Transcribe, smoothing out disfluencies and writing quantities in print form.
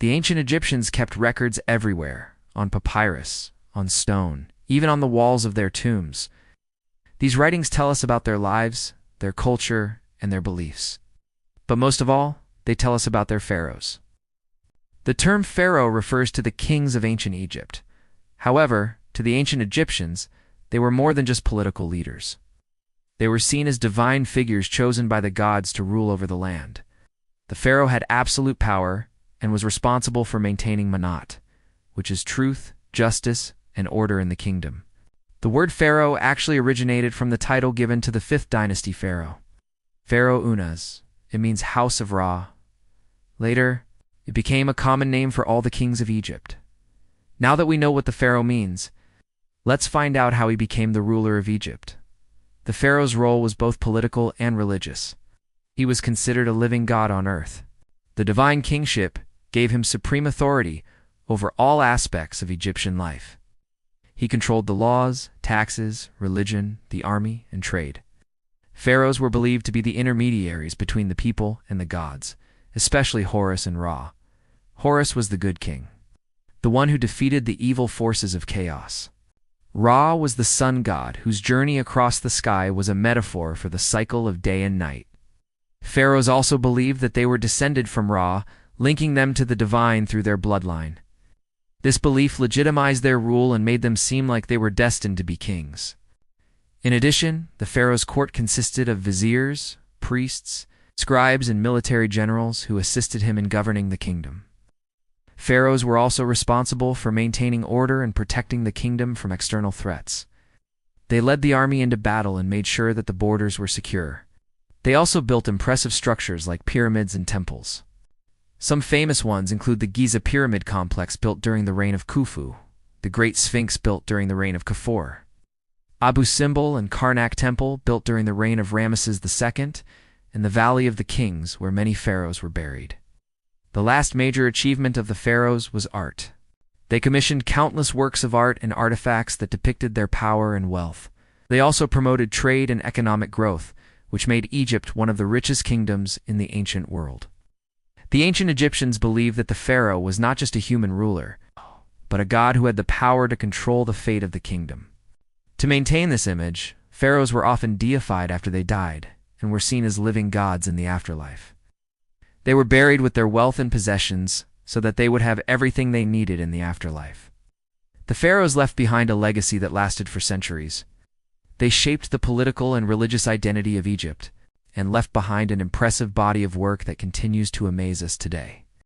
The ancient Egyptians kept records everywhere, on papyrus, on stone, even on the walls of their tombs. These writings tell us about their lives, their culture, and their beliefs. But most of all, they tell us about their pharaohs. The term pharaoh refers to the kings of ancient Egypt. However, to the ancient Egyptians, they were more than just political leaders. They were seen as divine figures chosen by the gods to rule over the land. The pharaoh had absolute power and was responsible for maintaining manat, which is truth, justice, and order in the kingdom. The word pharaoh actually originated from the title given to the 5th dynasty pharaoh, Pharaoh Unas. It means house of Ra. Later, it became a common name for all the kings of Egypt. Now that we know what the pharaoh means, let's find out how he became the ruler of Egypt. The pharaoh's role was both political and religious. He was considered a living god on earth. The divine kingship gave him supreme authority over all aspects of Egyptian life. He controlled the laws, taxes, religion, the army, and trade. Pharaohs were believed to be the intermediaries between the people and the gods, especially Horus and Ra. Horus was the good king, the one who defeated the evil forces of chaos. Ra was the sun god whose journey across the sky was a metaphor for the cycle of day and night. Pharaohs also believed that they were descended from Ra, linking them to the divine through their bloodline. This belief legitimized their rule and made them seem like they were destined to be kings. In addition, the pharaoh's court consisted of viziers, priests, scribes, and military generals who assisted him in governing the kingdom. Pharaohs were also responsible for maintaining order and protecting the kingdom from external threats. They led the army into battle and made sure that the borders were secure. They also built impressive structures like pyramids and temples. Some famous ones include the Giza Pyramid Complex built during the reign of Khufu, the Great Sphinx built during the reign of Khufu, Abu Simbel and Karnak Temple built during the reign of Ramesses II, and the Valley of the Kings where many pharaohs were buried. The last major achievement of the pharaohs was art. They commissioned countless works of art and artifacts that depicted their power and wealth. They also promoted trade and economic growth, which made Egypt one of the richest kingdoms in the ancient world. The ancient Egyptians believed that the pharaoh was not just a human ruler, but a god who had the power to control the fate of the kingdom. To maintain this image, pharaohs were often deified after they died and were seen as living gods in the afterlife. They were buried with their wealth and possessions so that they would have everything they needed in the afterlife. The pharaohs left behind a legacy that lasted for centuries. They shaped the political and religious identity of Egypt and left behind an impressive body of work that continues to amaze us today.